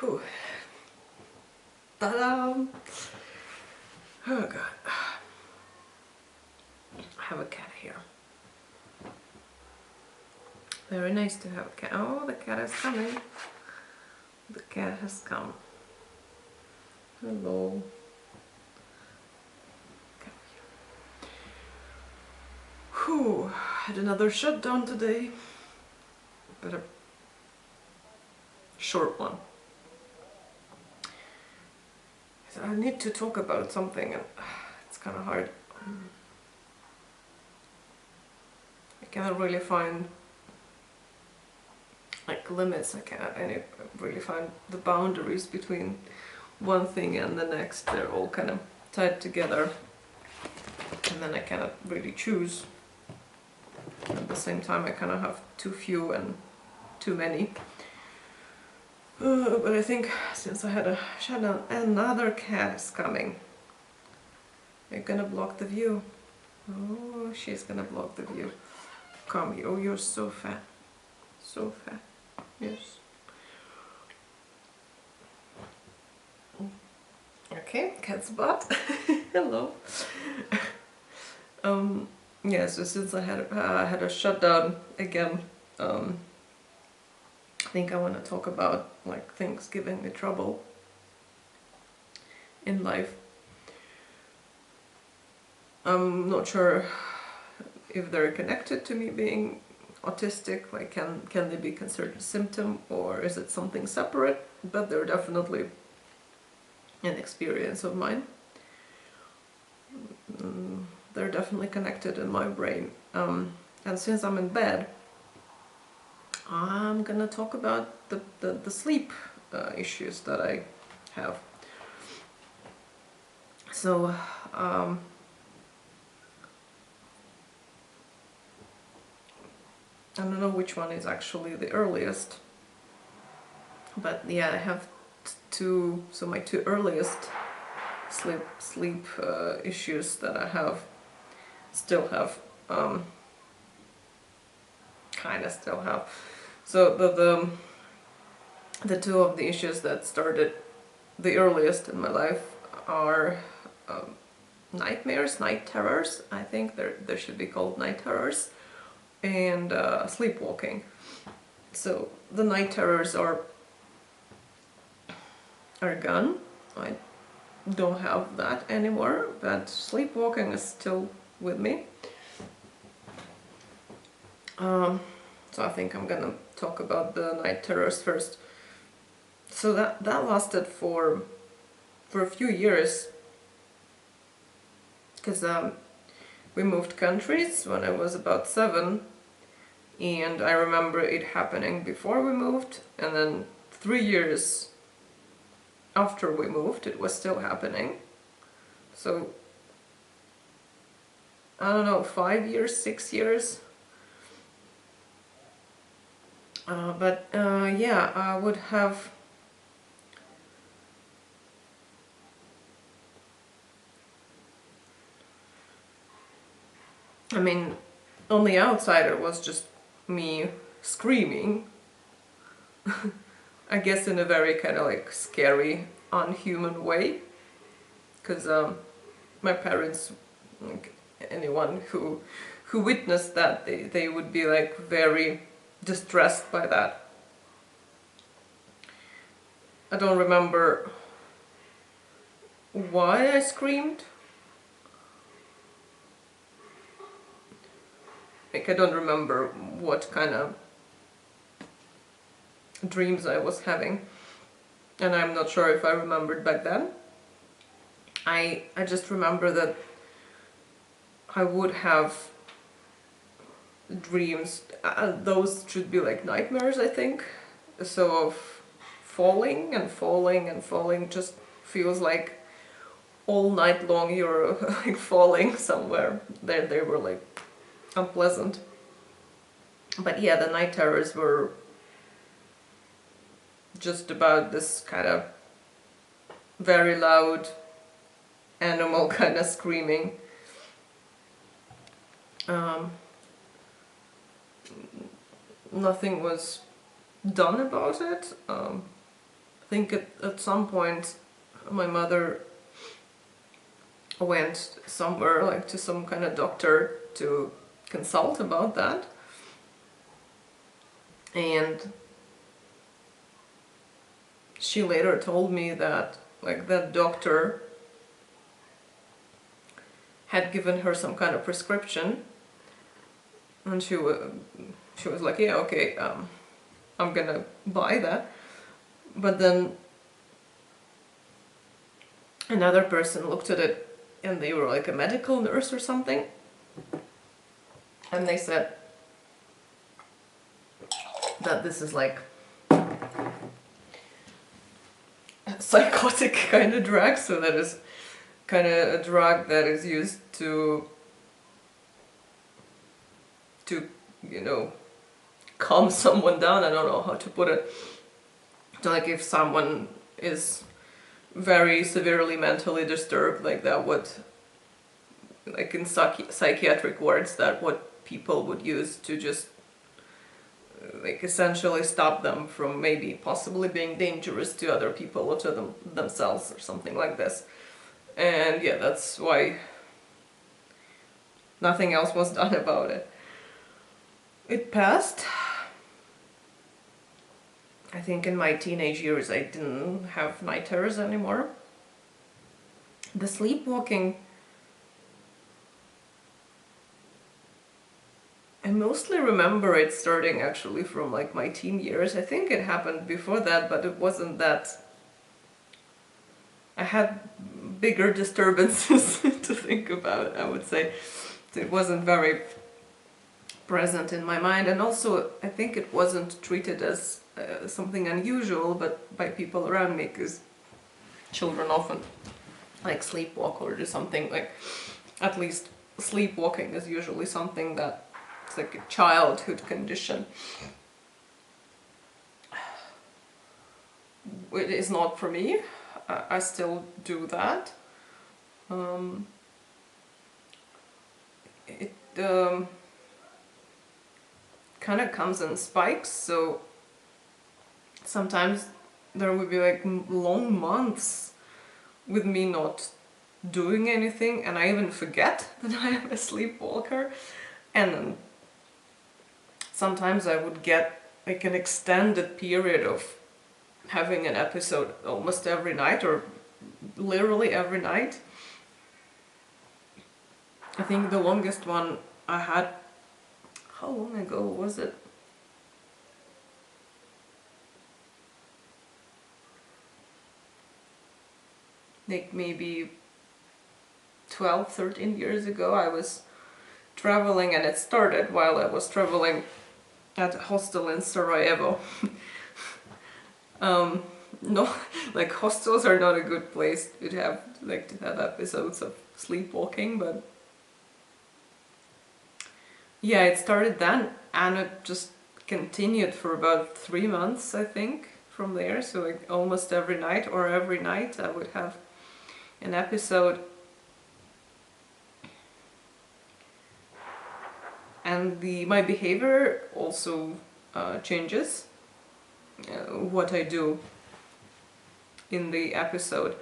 Whew. Ta-da! Oh god. I have a cat here. Very nice to have a cat. Oh, the cat is coming. The cat has come. Hello. Come here. Whew. Had another shutdown today. But a short one. So I need to talk about something and it's kind of hard. I cannot really find like limits. I cannot really find the boundaries between one thing and the next. They're all kind of tied together and then I cannot really choose. At the same time I kind of have too few and too many. But I think since I had a shutdown, another cat is coming. You're gonna block the view. Oh, she's gonna block the view. Come here. Oh, you're so fat. So fat. Yes. Okay, cat's butt. Hello. Yeah, so since I had a shutdown again, I think I want to talk about like things giving me trouble in life. I'm not sure if they're connected to me being autistic, like can they be considered a symptom or is it something separate, but they're definitely an experience of mine. They're definitely connected in my brain. And since I'm in bed, I'm gonna talk about the sleep issues that I have. So I don't know which one is actually the earliest, but yeah, I have two. So my two earliest sleep issues that I still have, kind of still have. So the two of the issues that started the earliest in my life are nightmares, night terrors. I think they should be called night terrors, and sleepwalking. So the night terrors are gone. I don't have that anymore, but sleepwalking is still with me. So I think I'm gonna talk about the night terrors first. So that lasted for a few years, because we moved countries when I was about 7, and I remember it happening before we moved, and then 3 years after we moved it was still happening. So I don't know, 5 years, 6 years. But yeah, I would have I mean, on the outside it was just me screaming. I guess in a very kind of like scary, unhuman way. Because my parents, like anyone who witnessed that, they would be like very distressed by that. I don't remember why I screamed. Like, I don't remember what kind of dreams I was having, and I'm not sure if I remembered back then. I just remember that I would have dreams, those should be like nightmares, I think. So of falling and falling and falling, just feels like all night long you're like falling somewhere. They were like unpleasant. But yeah, the night terrors were just about this kind of very loud animal kind of screaming. Nothing was done about it. think at some point my mother went somewhere, like to some kind of doctor to consult about that. And she later told me that like that doctor had given her some kind of prescription, and she was like, yeah, okay, I'm gonna buy that. But then another person looked at it, and they were like a medical nurse or something, and they said that this is like a psychotic kind of drug, so that is kind of a drug that is used to you know, calm someone down. I don't know how to put it. So like if someone is very severely mentally disturbed, like that would, like in psychiatric wards, that what people would use to just like essentially stop them from maybe possibly being dangerous to other people or to themselves or something like this. And yeah, that's why nothing else was done about it. It passed. I think in my teenage years I didn't have night terrors anymore. The sleepwalking, I mostly remember it starting actually from like my teen years. I think it happened before that, but it wasn't that. I had bigger disturbances to think about, I would say. It wasn't very present in my mind, and also I think it wasn't treated as something unusual but by people around me, because children often like sleepwalk or do something, like at least sleepwalking is usually something that it's like a childhood condition. It is not for me. I still do that. It kind of comes in spikes, so sometimes there would be like long months with me not doing anything, and I even forget that I am a sleepwalker. And then sometimes I would get like an extended period of having an episode almost every night, or literally every night. I think the longest one I had, how long ago was it? Like maybe 12, 13 years ago. I was traveling, and it started while I was traveling at a hostel in Sarajevo. No, like hostels are not a good place to have episodes of sleepwalking, but yeah, it started then, and it just continued for about 3 months, I think, from there. So like almost every night, or every night, I would have an episode. And my behavior also changes, what I do in the episode.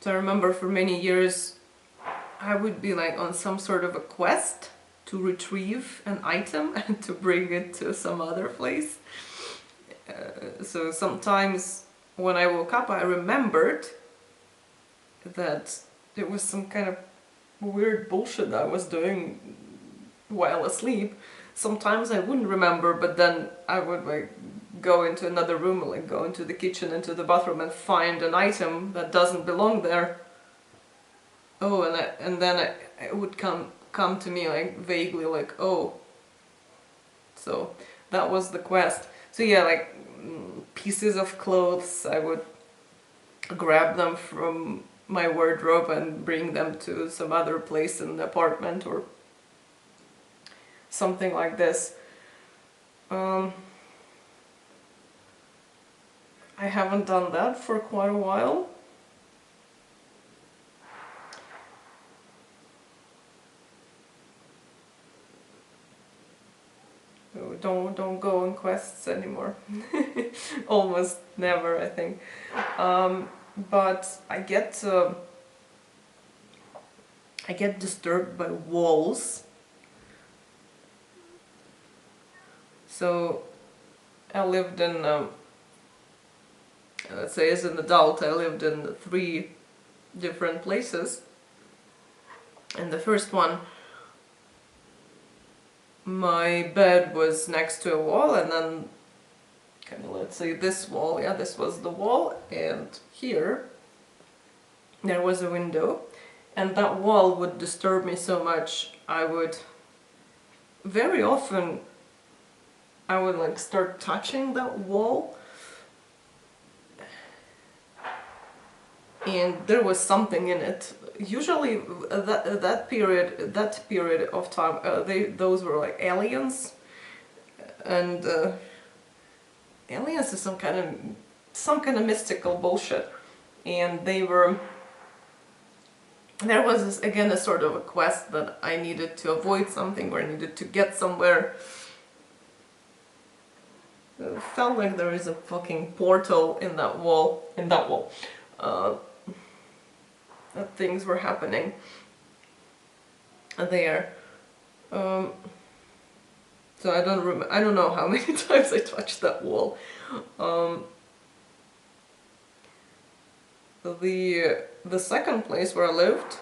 So I remember for many years I would be like on some sort of a quest to retrieve an item and to bring it to some other place. So sometimes when I woke up, I remembered that there was some kind of weird bullshit I was doing while asleep. Sometimes I wouldn't remember, but then I would like go into another room, like go into the kitchen, into the bathroom, and find an item that doesn't belong there. Oh, and then it would come to me like vaguely, like, oh, so that was the quest. So yeah, like pieces of clothes, I would grab them from my wardrobe and bring them to some other place in the apartment or something like this. I haven't done that for quite a while. So don't go on quests anymore. Almost never, I think. But I get disturbed by walls. So I lived in, let's say as an adult, I lived in 3 different places. And the first one, my bed was next to a wall, and then kind of, let's say this wall, yeah, this was the wall, and here there was a window, and that wall would disturb me so much. I would very often, I would like start touching that wall, and there was something in it. Usually that period of time, those were like aliens, and aliens is some kind of mystical bullshit, and there was again a sort of a quest that I needed to avoid something, or I needed to get somewhere. It felt like there is a fucking portal in that wall. That things were happening there. So I don't know how many times I touched that wall. The second place where I lived,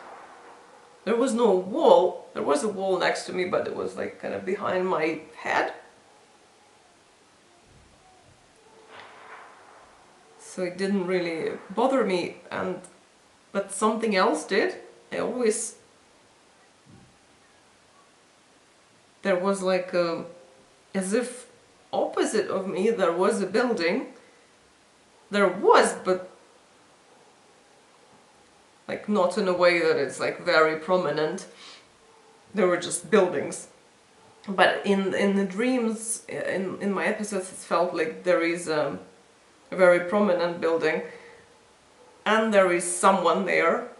there was no wall. There was a wall next to me, but it was like kind of behind my head. So it didn't really bother me, but something else did. There was like as if opposite of me there was a building. There was, but like not in a way that it's like very prominent. There were just buildings. But in the dreams, in my episodes, it felt like there is a very prominent building, and there is someone there,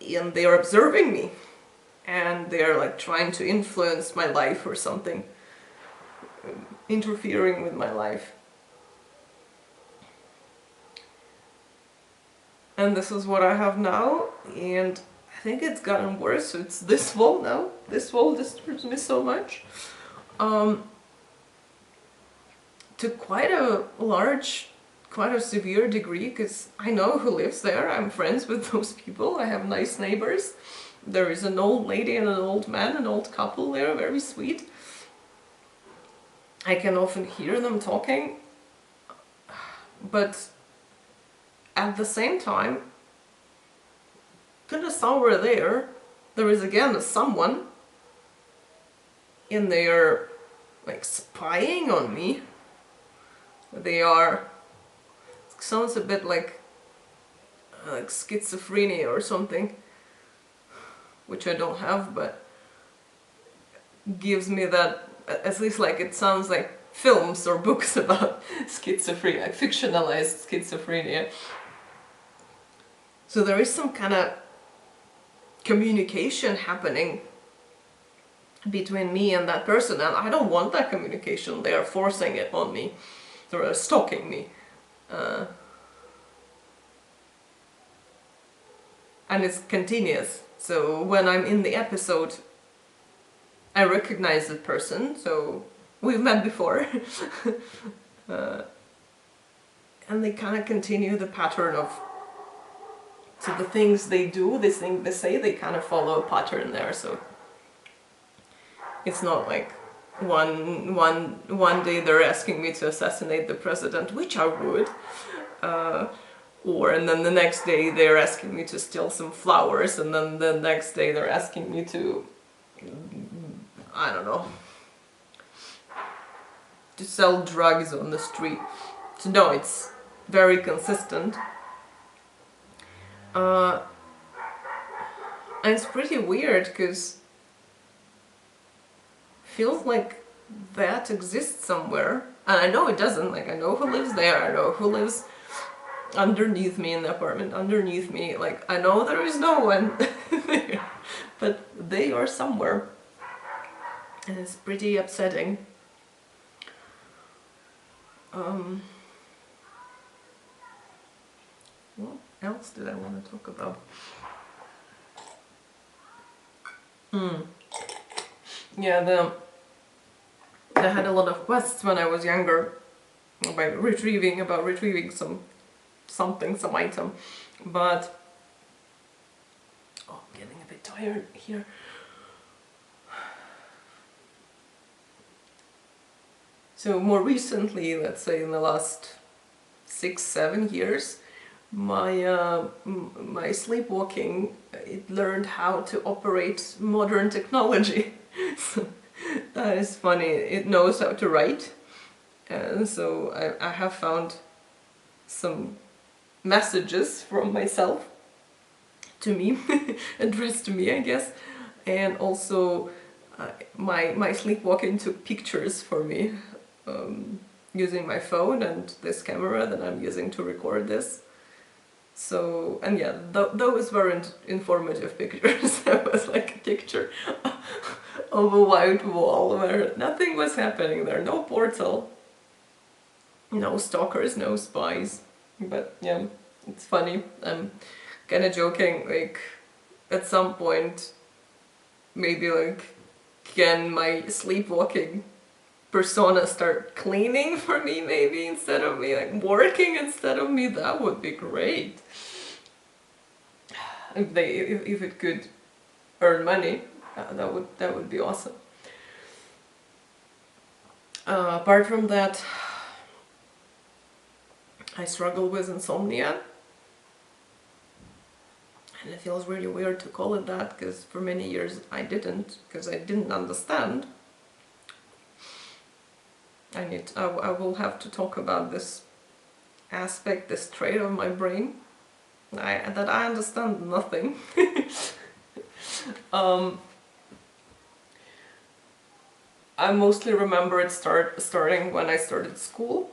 and they are observing me, and they are like trying to influence my life or something, interfering with my life. And this is what I have now, and I think it's gotten worse. So it's this wall now. This wall disturbs me so much. To quite a severe degree, because I know who lives there. I'm friends with those people. I have nice neighbors. There is an old lady and an old man, an old couple there, very sweet. I can often hear them talking, but at the same time, kind of somewhere there is again someone in there, like spying on me. They are, it sounds a bit like schizophrenia or something, which I don't have, but gives me that, at least like it sounds like films or books about schizophrenia, like fictionalized schizophrenia. So there is some kind of communication happening between me and that person, and I don't want that communication. They are forcing it on me. They are stalking me. And it's continuous. So when I'm in the episode, I recognize the person, so we've met before. And they kind of continue the pattern of, so the things they do, this thing they say, they kind of follow a pattern there. So it's not like one day they're asking me to assassinate the president, which I would, and then the next day they're asking me to steal some flowers, and then the next day they're asking me to, I don't know, to sell drugs on the street. So no, it's very consistent. And it's pretty weird, because feels like that exists somewhere, and I know it doesn't. Like, I know who lives there, I know who lives underneath me in the apartment, underneath me, like I know there is no one there, but they are somewhere, and it's pretty upsetting. Um, what else did I want to talk about? Yeah, I had a lot of quests when I was younger about retrieving some item, but oh, I'm getting a bit tired here. So more recently, let's say in the last 6-7 years, my sleepwalking, it learned how to operate modern technology. So that is funny. It knows how to write, and so I have found some messages from myself to me, addressed to me, I guess, and also my sleepwalking took pictures for me using my phone and this camera that I'm using to record this. So, and yeah, those weren't informative pictures. That was like a picture of a white wall where nothing was happening there, no portal, no stalkers, no spies. But yeah, it's funny. I'm kind of joking, like at some point maybe like, can my sleepwalking persona start cleaning for me, maybe, instead of me, like working instead of me? That would be great. If it could earn money, that would be awesome. Apart from that, I struggle with insomnia, and it feels really weird to call it that, because for many years I didn't understand. I will have to talk about this aspect, this trait of my brain, that I understand nothing. I mostly remember it starting when I started school,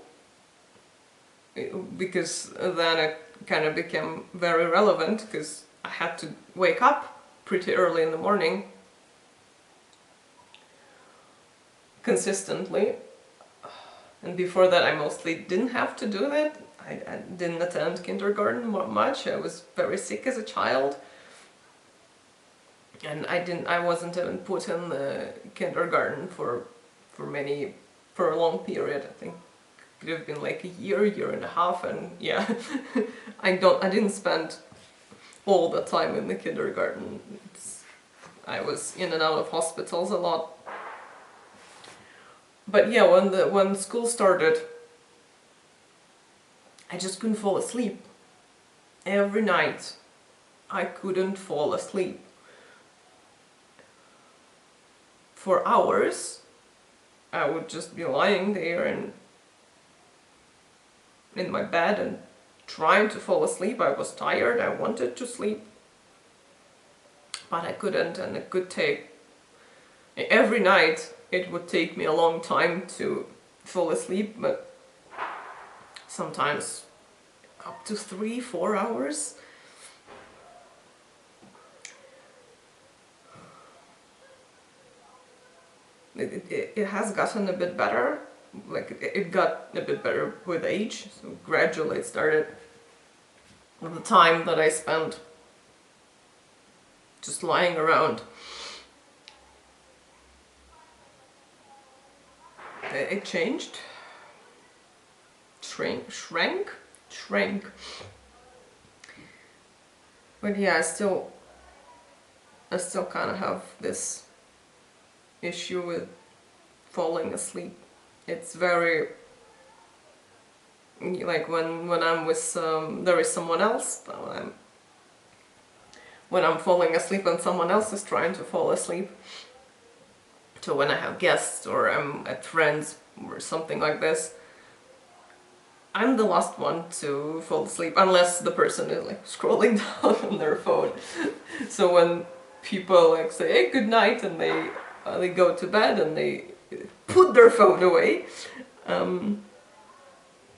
because then it kind of became very relevant, because I had to wake up pretty early in the morning consistently. And before that I mostly didn't have to do that. I didn't attend kindergarten much. I was very sick as a child. And I wasn't even put in the kindergarten for a long period. I think it could have been like a year and a half, and yeah, I didn't spend all the time in the kindergarten. I was in and out of hospitals a lot. But yeah, when school started, I just couldn't fall asleep. Every night I couldn't fall asleep. For hours I would just be lying there and in my bed and trying to fall asleep. I was tired, I wanted to sleep, but I couldn't, and it could take, every night it would take me a long time to fall asleep, but sometimes up to 3-4 hours. It has gotten a bit better, like it got a bit better with age, so gradually it started with the time that I spent just lying around. It changed, shrank. But yeah, I still kind of have this issue with falling asleep. It's very, like when I'm with there is someone else, when I'm falling asleep and someone else is trying to fall asleep. So when I have guests or I'm at friends or something like this, I'm the last one to fall asleep, unless the person is like scrolling down on their phone. So when people like say, hey, good night, and they go to bed and they put their phone away,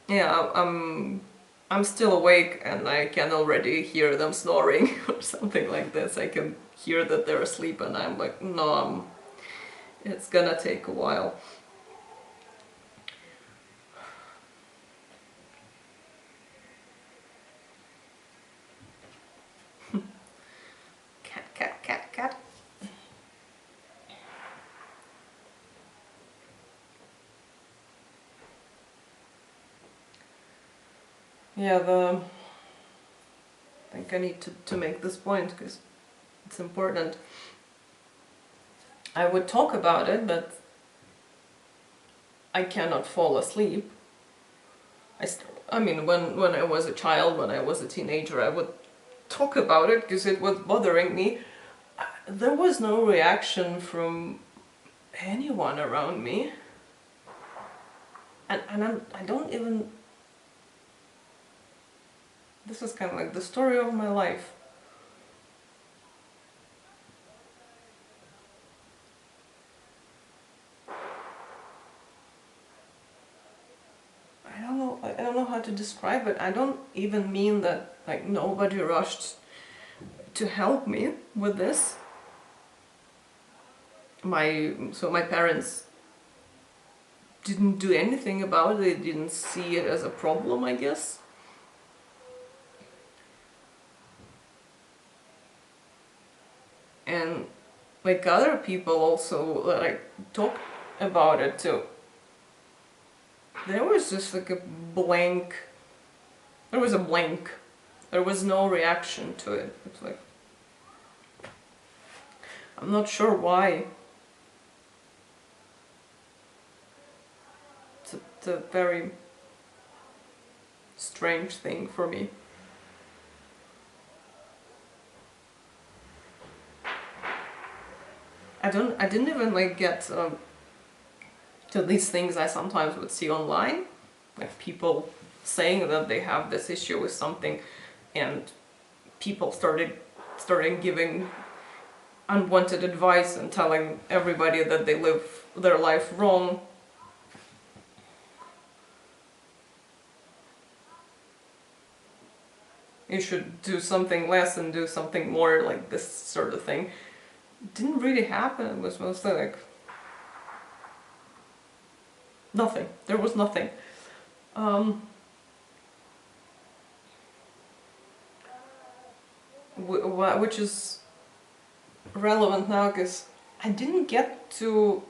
yeah, I'm still awake and I can already hear them snoring or something like this. I can hear that they're asleep and I'm like, no, it's gonna take a while. yeah, I think I need to make this point because it's important. I would talk about it, but I cannot fall asleep. I mean, when I was a child, when I was a teenager, I would talk about it because it was bothering me. There was no reaction from anyone around me. And I don't even... This is kind of like the story of my life. I don't know how to describe it. I don't even mean that like nobody rushed to help me with this. My parents didn't do anything about it. They didn't see it as a problem, I guess. And like other people also that I talked about it to, there was just like a blank. There was a blank. There was no reaction to it. It's like, I'm not sure why. It's a very strange thing for me. I didn't even like get to these things I sometimes would see online, like people saying that they have this issue with something, and people started giving unwanted advice and telling everybody that they live their life wrong. You should do something less and do something more, like this sort of thing. It didn't really happen. It was mostly like nothing. There was nothing. Which is relevant now because I didn't get to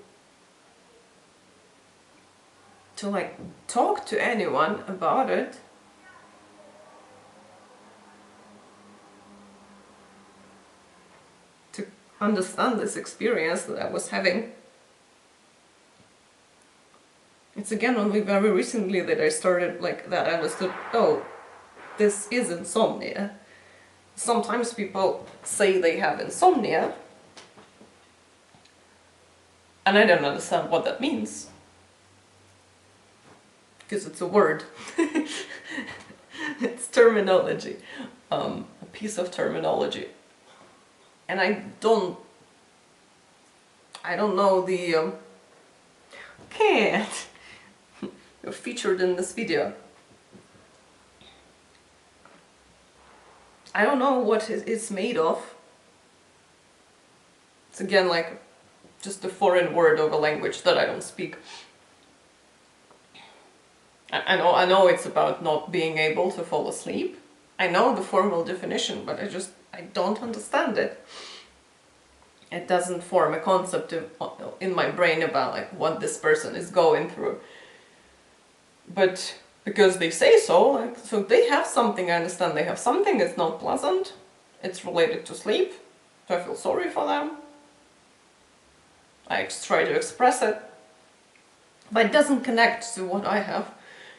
like talk to anyone about it. To understand this experience that I was having. It's again only very recently that I started like that. I understood, oh, this is insomnia. Sometimes people say they have insomnia, and I don't understand what that means. Because it's a word. It's terminology. A piece of terminology. And I don't know the cat featured in this video. I don't know what it's made of. It's again like just a foreign word of a language that I don't speak. I know it's about not being able to fall asleep. I know the formal definition, but I don't understand it. It doesn't form a concept in my brain about like what this person is going through. But because they say so, like, so they have something, I understand they have something, it's not pleasant, it's related to sleep, so I feel sorry for them. I try to express it, but it doesn't connect to what I have.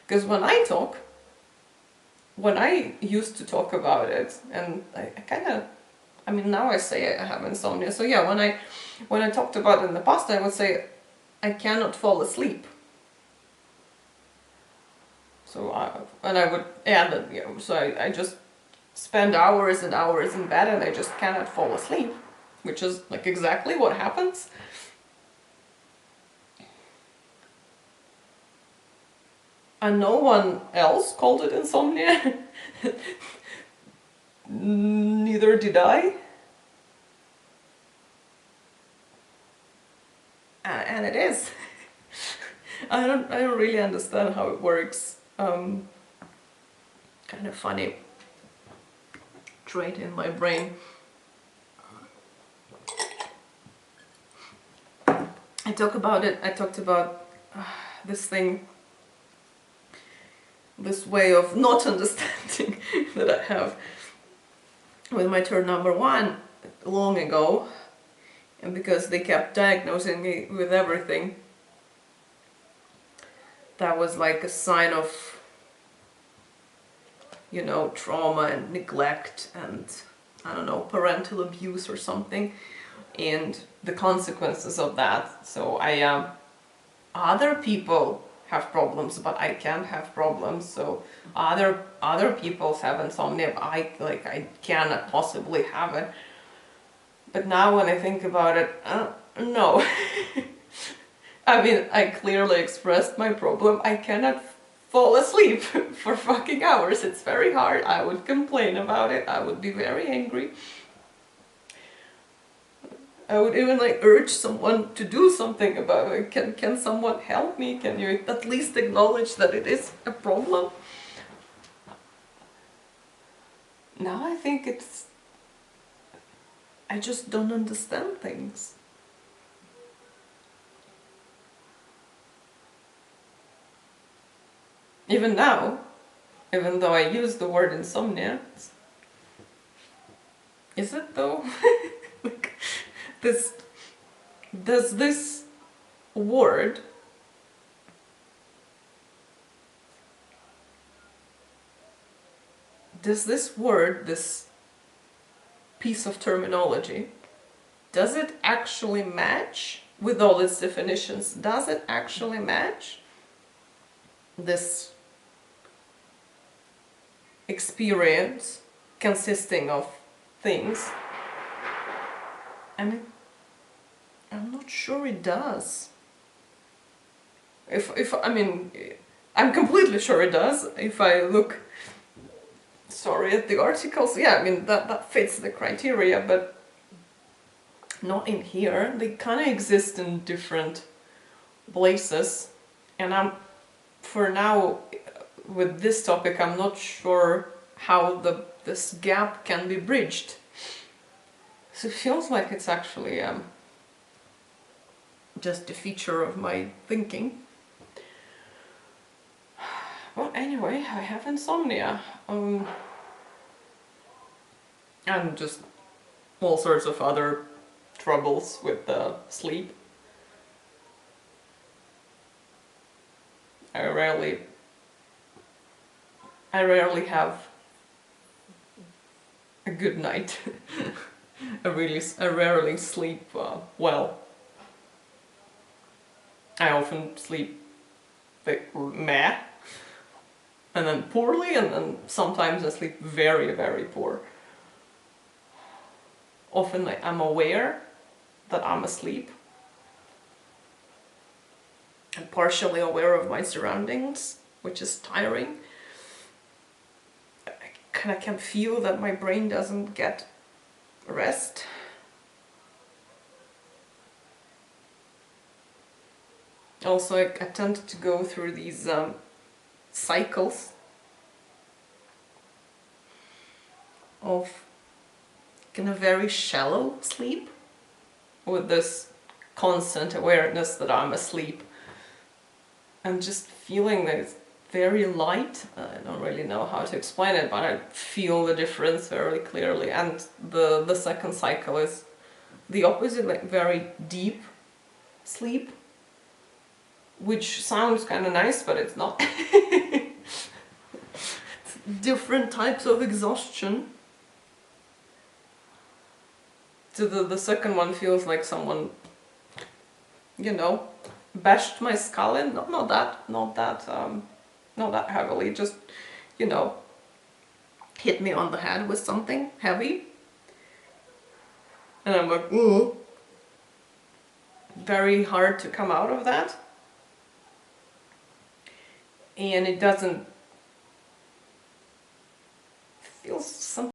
Because when I used to talk about it, and I kind of, I mean, now I say I have insomnia, so yeah, when I talked about it in the past, I would say I cannot fall asleep. So I would add that, you know, so I just spend hours and hours in bed and I just cannot fall asleep, which is like exactly what happens. And no one else called it insomnia. Neither did I. And it is. I don't really understand how it works. Kind of funny trait in my brain. I talked about this thing this way of not understanding that I have with my turn number one long ago, and because they kept diagnosing me with everything, that was like a sign of, you know, trauma and neglect and, I don't know, parental abuse or something, and the consequences of that. So other people have problems, but I can't have problems. So other people have insomnia, but I cannot possibly have it. But now when I think about it, no. I mean, I clearly expressed my problem. I cannot fall asleep for fucking hours. It's very hard. I would complain about it. I would be very angry. I would even like urge someone to do something about it. Can someone help me? Can you at least acknowledge that it is a problem? Now I think I just don't understand things. Even now, even though I use the word insomnia, is it though? Like, does this word this piece of terminology, does it actually match with all its definitions? Does it actually match this experience consisting of things? I mean, I'm not sure it does. I mean, I'm completely sure it does. If I look, at the articles, yeah, I mean, that fits the criteria, but not in here. They kind of exist in different places, and for now, with this topic, I'm not sure how this gap can be bridged. So it feels like it's actually just a feature of my thinking. Well, anyway, I have insomnia. And just all sorts of other troubles with sleep. I rarely have a good night. I rarely sleep well. I often sleep like meh, and then poorly, and then sometimes I sleep very, very poor. Often I'm aware that I'm asleep. I'm partially aware of my surroundings, which is tiring. I kind of can feel that my brain doesn't get rest. Also, I tend to go through these cycles of kind of very shallow sleep, with this constant awareness that I'm asleep, and just feeling that it's very light. I don't really know how to explain it, but I feel the difference very clearly. And the second cycle is the opposite, like very deep sleep, which sounds kind of nice, but it's not. It's different types of exhaustion. So the second one feels like someone, you know, bashed my skull in. Not that heavily, just, you know, hit me on the head with something heavy. And I'm like, ooh. Very hard to come out of that. And it doesn't feel